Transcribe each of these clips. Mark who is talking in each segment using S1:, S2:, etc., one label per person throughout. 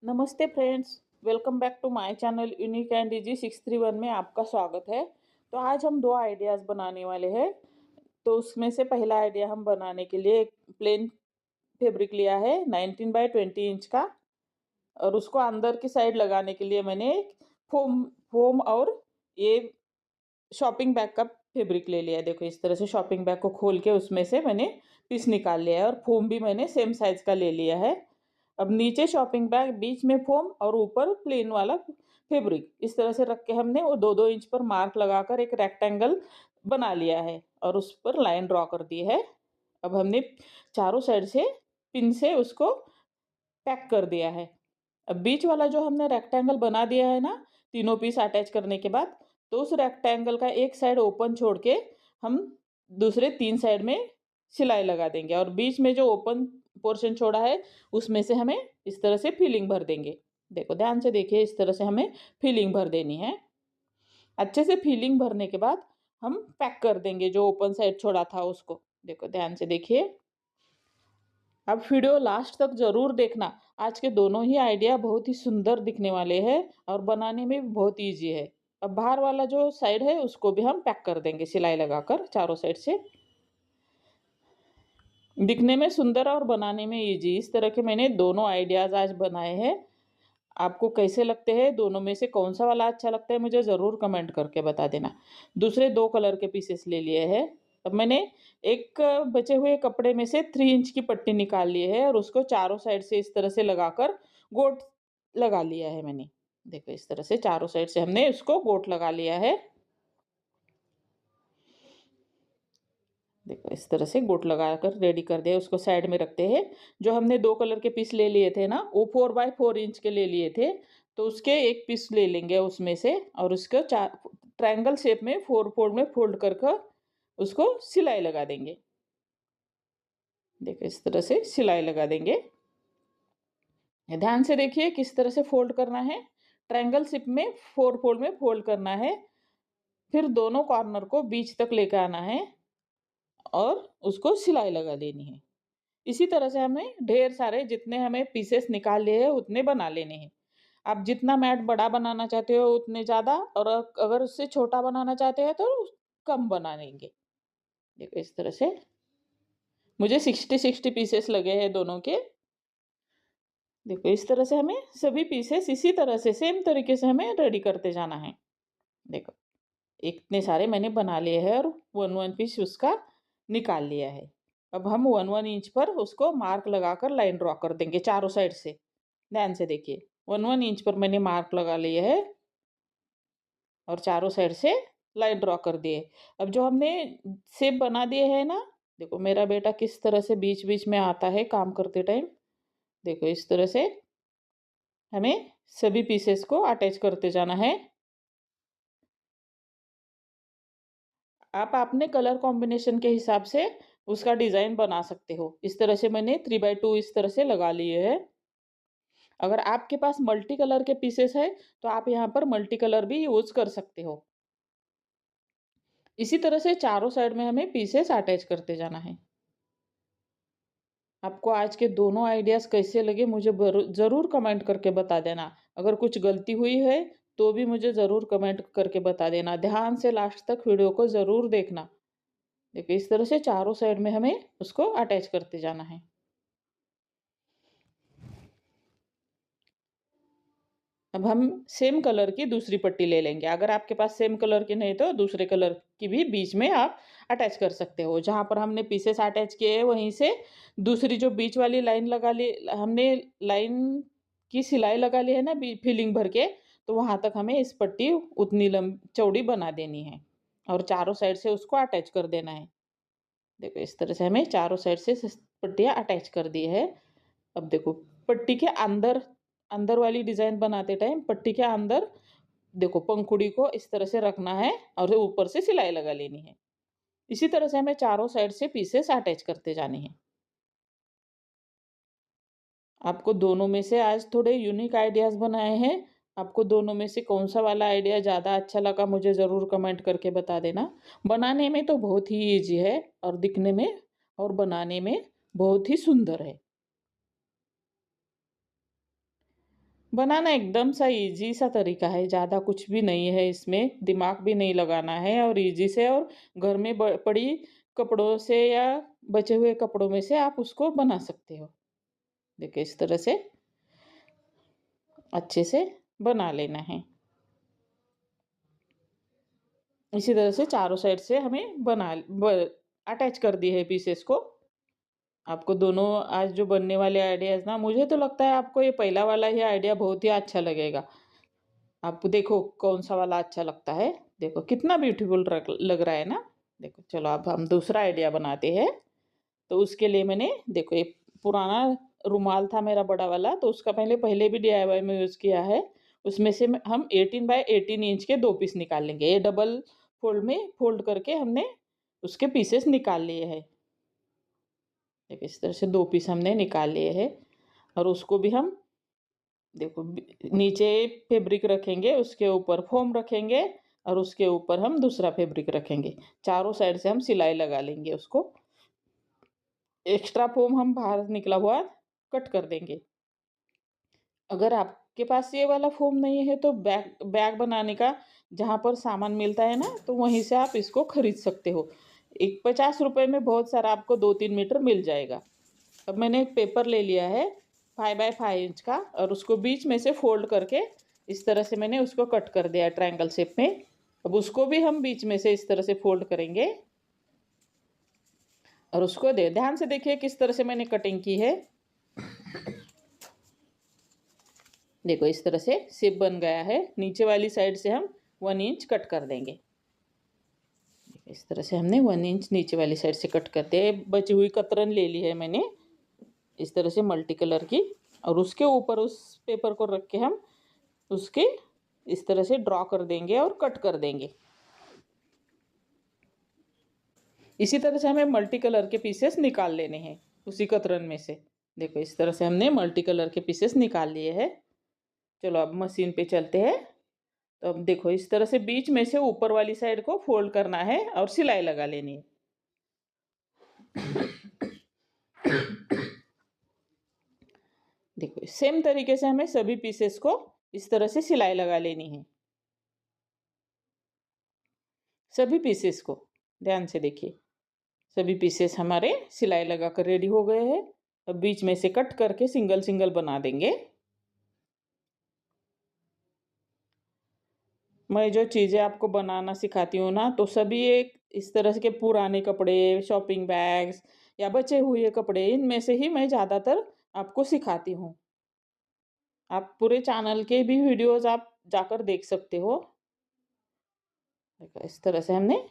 S1: नमस्ते friends. Welcome back to my channel unique and easy 631 में आपका स्वागत है। तो आज हम दो आइडियाज़ बनाने वाले हैं। तो उसमें से पहला आइडिया हम बनाने के लिए एक प्लेन फैब्रिक लिया है 19 बाय 20 इंच का, और उसको अंदर की साइड लगाने के लिए मैंने एक फोम फोम और ये शॉपिंग बैग का फैब्रिक ले लिया है। देखो इस तरह से शॉपिंग बैग को खोल के उसमें से मैंने पीस निकाल लिया है और फोम भी मैंने सेम साइज का ले लिया है। अब नीचे शॉपिंग बैग, बीच में फोम और ऊपर प्लेन वाला फैब्रिक, इस तरह से रख के हमने वो 2-2 इंच पर मार्क लगाकर एक रेक्टेंगल बना लिया है और उस पर लाइन ड्रॉ कर दी है। अब हमने चारों साइड से पिन से उसको पैक कर दिया है। अब बीच वाला जो हमने रेक्टेंगल बना दिया है ना, तीनों पीस अटैच करने के बाद, तो उस रेक्टेंगल का एक साइड ओपन छोड़ के हम दूसरे 3 साइड में सिलाई लगा देंगे और बीच में जो ओपन पोर्शन छोड़ा है उसमें से हमें इस तरह से फिलिंग भर देंगे। देखो ध्यान से देखिए, इस तरह से हमें फिलिंग भर देनी है। अच्छे से फिलिंग भरने के बाद हम पैक कर देंगे जो ओपन साइड छोड़ा था उसको। देखो ध्यान से देखिए। अब वीडियो लास्ट तक ज़रूर देखना। आज के दोनों ही आइडिया बहुत ही सुंदर दिखने वाले हैं और बनाने में भी बहुत ईजी है। अब बाहर वाला जो साइड है उसको भी हम पैक कर देंगे सिलाई लगाकर चारों साइड से। दिखने में सुंदर और बनाने में ईजी, इस तरह के मैंने दोनों आइडियाज़ आज बनाए हैं। आपको कैसे लगते हैं, दोनों में से कौन सा वाला अच्छा लगता है मुझे ज़रूर कमेंट करके बता देना। दूसरे 2 कलर के पीसेस ले लिए हैं। अब मैंने एक बचे हुए कपड़े में से 3 इंच की पट्टी निकाल ली है और उसको चारों साइड से इस तरह से लगाकर गोट लगा लिया है मैंने। देखो इस तरह से चारों साइड से हमने उसको गोट लगा लिया है। देखो इस तरह से गोट लगाकर रेडी कर दिया, उसको साइड में रखते हैं। जो हमने 2 कलर के पीस ले लिए थे ना, वो 4 बाय 4 इंच के ले लिए थे, तो उसके एक पीस ले लेंगे उसमें से और उसको ट्रायंगल शेप में 4 फोल्ड में फोल्ड कर कर उसको सिलाई लगा देंगे। देखो इस तरह से सिलाई लगा देंगे। ध्यान से देखिए किस तरह से फोल्ड करना है। ट्रायंगल शेप में 4 फोल्ड में फोल्ड करना है, फिर दोनों कॉर्नर को बीच तक लेकर आना है और उसको सिलाई लगा देनी है। इसी तरह से हमें ढेर सारे जितने हमें पीसेस निकाल लिए हैं उतने बना लेने हैं। आप जितना मैट बड़ा बनाना चाहते हो उतने ज़्यादा, और अगर उससे छोटा बनाना चाहते हैं तो कम बना लेंगे। देखो इस तरह से मुझे 60-60 पीसेस लगे हैं दोनों के। देखो इस तरह से हमें सभी पीसेस इसी तरह से सेम तरीके से हमें रेडी करते जाना है। देखो इतने सारे मैंने बना लिए हैं और 1-1 पीस उसका निकाल लिया है। अब हम 1-1 इंच पर उसको मार्क लगाकर लाइन ड्रॉ कर देंगे चारों साइड से। ध्यान से देखिए, 1-1 इंच पर मैंने मार्क लगा लिए है और चारों साइड से लाइन ड्रॉ कर दिए। अब जो हमने शेप बना दिए है ना, देखो मेरा बेटा किस तरह से बीच बीच में आता है काम करते टाइम। देखो इस तरह से हमें सभी पीसेस को अटैच करते जाना है। आप अपने कलर कॉम्बिनेशन के हिसाब से उसका डिज़ाइन बना सकते हो। इस तरह से मैंने 3/2 इस तरह से लगा लिए है। अगर आपके पास मल्टी कलर के पीसेस है तो आप यहाँ पर मल्टी कलर भी यूज़ कर सकते हो। इसी तरह से चारों साइड में हमें पीसेस अटैच करते जाना है। आपको आज के दोनों आइडियाज़ कैसे लगे मुझे ज़रूर कमेंट करके बता देना। अगर कुछ गलती हुई है तो भी मुझे ज़रूर कमेंट करके बता देना। ध्यान से लास्ट तक वीडियो को ज़रूर देखना। देखिए इस तरह से चारों साइड में हमें उसको अटैच करते जाना है। अब हम सेम कलर की दूसरी पट्टी ले लेंगे। अगर आपके पास सेम कलर की नहीं तो दूसरे कलर की भी बीच में आप अटैच कर सकते हो। जहाँ पर हमने पीसेस अटैच किए हैं वहीं से दूसरी जो बीच वाली लाइन लगा ली, हमने लाइन की सिलाई लगा ली है ना फिलिंग भर के, तो वहाँ तक हमें इस पट्टी उतनी चौड़ी बना देनी है और चारों साइड से उसको अटैच कर देना है। देखो इस तरह से हमें चारों साइड से पट्टियाँ अटैच कर दी है। अब देखो पट्टी के अंदर अंदर वाली डिज़ाइन बनाते टाइम पट्टी के अंदर देखो पंखुड़ी को इस तरह से रखना है और ऊपर से सिलाई लगा लेनी है। इसी तरह से हमें चारों साइड से पीसेस अटैच करते जाने हैं। आपको दोनों में से आज थोड़े यूनिक आइडियाज़ बनाए हैं। आपको दोनों में से कौन सा वाला आइडिया ज़्यादा अच्छा लगा मुझे ज़रूर कमेंट करके बता देना। बनाने में तो बहुत ही ईजी है और दिखने में और बनाने में बहुत ही सुंदर है। बनाना एकदम सा इजी सा तरीका है, ज़्यादा कुछ भी नहीं है इसमें, दिमाग भी नहीं लगाना है और इजी से, और घर में पड़ी कपड़ों से या बचे हुए कपड़ों में से आप उसको बना सकते हो। देखिए इस तरह से अच्छे से बना लेना है। इसी तरह से चारों साइड से हमें अटैच कर दिए है पीसेस को। आपको दोनों आज जो बनने वाले आइडियाज़ ना, मुझे तो लगता है आपको ये पहला वाला ही आइडिया बहुत ही अच्छा लगेगा। आप देखो कौन सा वाला अच्छा लगता है। देखो कितना ब्यूटीफुल लग रहा है ना। देखो चलो अब हम दूसरा आइडिया बनाते हैं। तो उसके लिए मैंने देखो एक पुराना रुमाल था मेरा बड़ा वाला, तो उसका पहले भी डीआईवाई में यूज़ किया है। उसमें से हम 18 बाय 18 इंच के 2 पीस निकाल लेंगे। ये डबल फोल्ड में फोल्ड करके हमने उसके पीसेस निकाल लिए हैं। देखिए इस तरह से 2 पीस हमने निकाल लिए हैं, और उसको भी हम देखो नीचे फैब्रिक रखेंगे, उसके ऊपर फोम रखेंगे, और उसके ऊपर हम दूसरा फैब्रिक रखेंगे। चारों साइड से हम सिलाई लगा लेंगे उसको। एक्स्ट्रा फोम हम बाहर निकला हुआ कट कर देंगे। अगर आपके पास ये वाला फोम नहीं है तो बैग बैग बनाने का जहाँ पर सामान मिलता है ना, तो वहीं से आप इसको खरीद सकते हो। एक 50 रुपए में बहुत सारा आपको 2-3 मीटर मिल जाएगा। अब मैंने एक पेपर ले लिया है 5 बाय 5 इंच का, और उसको बीच में से फोल्ड करके इस तरह से मैंने उसको कट कर दिया ट्रायंगल शेप में। अब उसको भी हम बीच में से इस तरह से फोल्ड करेंगे, और उसको ध्यान से देखिए किस तरह से मैंने कटिंग की है। देखो इस तरह से शेप बन गया है। नीचे वाली साइड से हम 1 इंच कट कर देंगे। इस तरह से हमने 1 इंच नीचे वाली साइड से कट कर दिया। बची हुई कतरन ले ली है मैंने इस तरह से मल्टी कलर की, और उसके ऊपर उस पेपर को रख के हम उसके इस तरह से ड्रॉ कर देंगे और कट कर देंगे। इसी तरह से हमें मल्टी कलर के पीसेस निकाल लेने हैं उसी कतरन में से। देखो इस तरह से हमने मल्टी कलर के पीसेस निकाल लिए हैं। चलो अब मशीन पे चलते हैं। तो अब देखो इस तरह से बीच में से ऊपर वाली साइड को फोल्ड करना है और सिलाई लगा लेनी है। देखो सेम तरीके से हमें सभी पीसेस को इस तरह से सिलाई लगा लेनी है। सभी पीसेस को ध्यान से देखिए, सभी पीसेस हमारे सिलाई लगाकर रेडी हो गए हैं। अब बीच में से कट करके सिंगल सिंगल बना देंगे। मैं जो चीज़ें आपको बनाना सिखाती हूँ ना, तो सभी एक इस तरह के पुराने कपड़े, शॉपिंग बैग्स या बचे हुए कपड़े, इनमें से ही मैं ज़्यादातर आपको सिखाती हूँ। आप पूरे चैनल के भी वीडियोस आप जाकर देख सकते हो। देखो इस तरह से हमने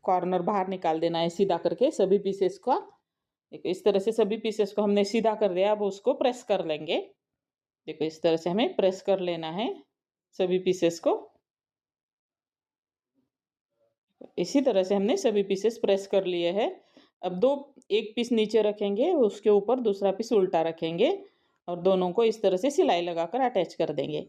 S1: कॉर्नर बाहर निकाल देना है सीधा करके सभी पीसेस का। देखो इस तरह से सभी पीसेस को हमने सीधा कर दिया। अब उसको प्रेस कर लेंगे। देखो इस तरह से हमें प्रेस कर लेना है सभी पीसेस को। इसी तरह से हमने सभी पीसेस प्रेस कर लिए हैं। अब एक पीस नीचे रखेंगे, उसके ऊपर दूसरा पीस उल्टा रखेंगे, और दोनों को इस तरह से सिलाई लगाकर अटैच कर देंगे।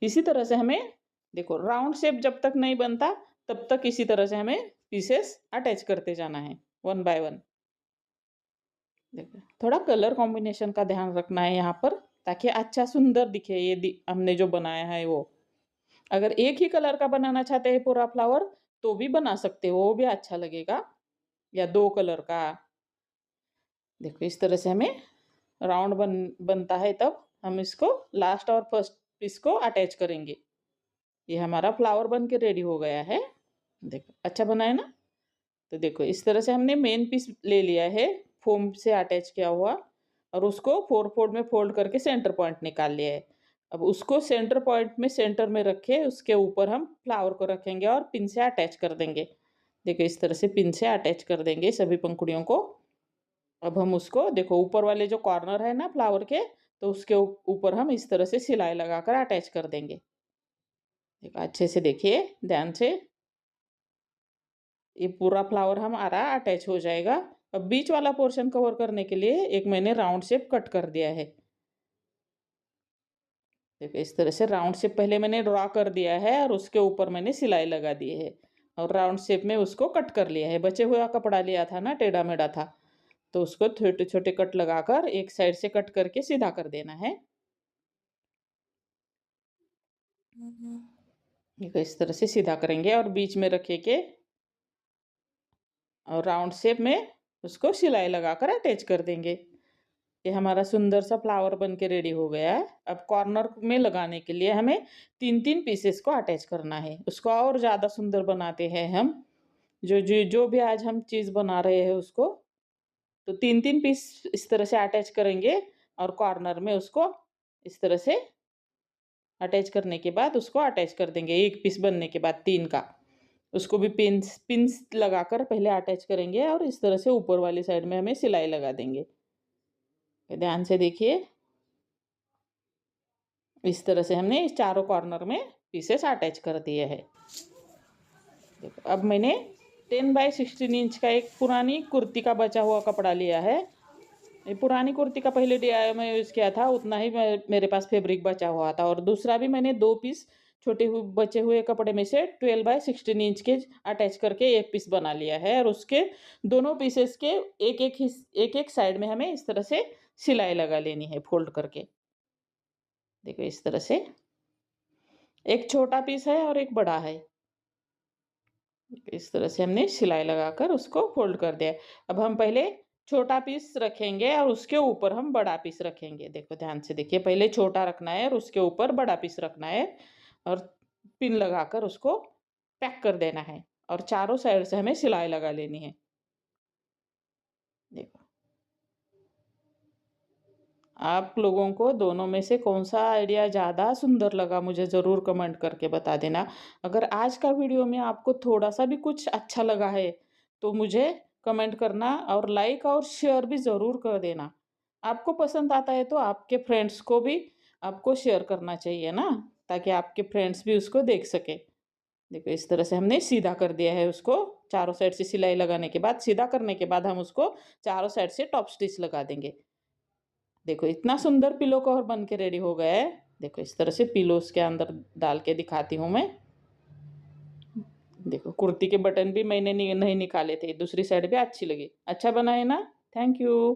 S1: इसी तरह से हमें देखो राउंड शेप जब तक नहीं बनता तब तक इसी तरह से हमें पीसेस अटैच करते जाना है 1 बाय 1। देखो थोड़ा कलर कॉम्बिनेशन का ध्यान रखना है यहाँ पर, ताकि अच्छा सुंदर दिखे ये हमने जो बनाया है वो। अगर एक ही कलर का बनाना चाहते हैं पूरा फ्लावर तो भी बना सकते हो, वो भी अच्छा लगेगा, या 2 कलर का। देखो इस तरह से हमें राउंड बनता है, तब हम इसको लास्ट और फर्स्ट पीस को अटैच करेंगे। ये हमारा फ्लावर बन के रेडी हो गया है। देखो अच्छा बना है ना। तो देखो इस तरह से हमने मेन पीस ले लिया है फोम से अटैच किया हुआ, और उसको 4 फोल्ड में फोल्ड करके सेंटर पॉइंट निकाल लिया है। अब उसको सेंटर पॉइंट में सेंटर में रखे उसके ऊपर हम फ्लावर को रखेंगे और पिन से अटैच कर देंगे। देखो इस तरह से पिन से अटैच कर देंगे सभी पंखुड़ियों को। अब हम उसको देखो ऊपर वाले जो कॉर्नर है ना फ्लावर के, तो उसके ऊपर हम इस तरह से सिलाई लगाकर अटैच कर देंगे। देखो अच्छे से देखिए ध्यान से, ये पूरा फ्लावर हमारा अटैच हो जाएगा। अब बीच वाला पोर्शन कवर करने के लिए एक मैंने राउंड शेप कट कर दिया है। देखो इस तरह से राउंड शेप पहले मैंने ड्रॉ कर दिया है, और उसके ऊपर मैंने सिलाई लगा दी है, और राउंड शेप में उसको कट कर लिया है। बचे हुआ कपड़ा लिया था ना, टेढ़ा मेढ़ा था, तो उसको छोटे छोटे कट लगाकर एक साइड से कट करके सीधा कर देना है। देखो इस तरह से सीधा करेंगे और बीच में रखे के और राउंड शेप में उसको सिलाई लगाकर अटैच कर देंगे। ये हमारा सुंदर सा फ्लावर बन के रेडी हो गया है। अब कॉर्नर में लगाने के लिए हमें 3-3 पीसेस को अटैच करना है। उसको और ज़्यादा सुंदर बनाते हैं हम। जो भी आज हम चीज़ बना रहे हैं उसको, तो 3-3 पीस इस तरह से अटैच करेंगे और कॉर्नर में उसको इस तरह से अटैच करने के बाद उसको अटैच कर देंगे। एक पीस बनने के बाद 3 का उसको भी पिन्स पिन्स लगाकर पहले अटैच करेंगे और इस तरह से ऊपर वाली साइड में हमें सिलाई लगा देंगे। ध्यान से देखिए, इस तरह से हमने इस चारों कॉर्नर में पीसेस अटैच कर दिए हैं। देखो अब मैंने 10x16 इंच का एक पुरानी कुर्ती का बचा हुआ कपड़ा लिया है। ये पुरानी कुर्ती का पहले DIY में यूज़ किया था, उतना ही मेरे पास फैब्रिक बचा हुआ था और दूसरा भी मैंने 2 पीस बचे हुए कपड़े में से 12x16 इंच के अटैच करके एक पीस बना लिया है और उसके दोनों पीसेस के एक-एक साइड में हमें इस तरह से सिलाई लगा लेनी है फोल्ड करके। देखो इस तरह से एक छोटा पीस है और एक बड़ा है। इस तरह से हमने सिलाई लगाकर उसको फोल्ड कर दिया। अब हम पहले छोटा पीस रखेंगे और उसके ऊपर हम बड़ा पीस रखेंगे। देखो ध्यान से देखिए, पहले छोटा रखना है और उसके ऊपर बड़ा पीस रखना है और पिन लगाकर उसको पैक कर देना है और चारों साइड से हमें सिलाई लगा लेनी है। देखो आप लोगों को दोनों में से कौन-सा आइडिया ज़्यादा सुंदर लगा, मुझे ज़रूर कमेंट करके बता देना। अगर आज का वीडियो में आपको थोड़ा-सा भी कुछ अच्छा लगा है, तो मुझे कमेंट करना और लाइक और शेयर भी ज़रूर कर देना। आपको पसंद आता है तो आपके फ्रेंड्स को भी आपको शेयर करना चाहिए ना, ताकि आपके फ्रेंड्स भी उसको देख सकें। देखो इस तरह से हमने सीधा कर दिया है उसको, चारों साइड से सिलाई लगाने के बाद, सीधा करने के बाद हम उसको चारों साइड से टॉप स्टिच लगा देंगे। देखो इतना सुंदर पिलो कवर बन के रेडी हो गया है। देखो इस तरह से पिलो उसके अंदर डाल के दिखाती हूँ मैं। देखो कुर्ती के बटन भी मैंने नहीं निकाले थे, दूसरी साइड भी अच्छी लगी। अच्छा बना है ना? Thank you.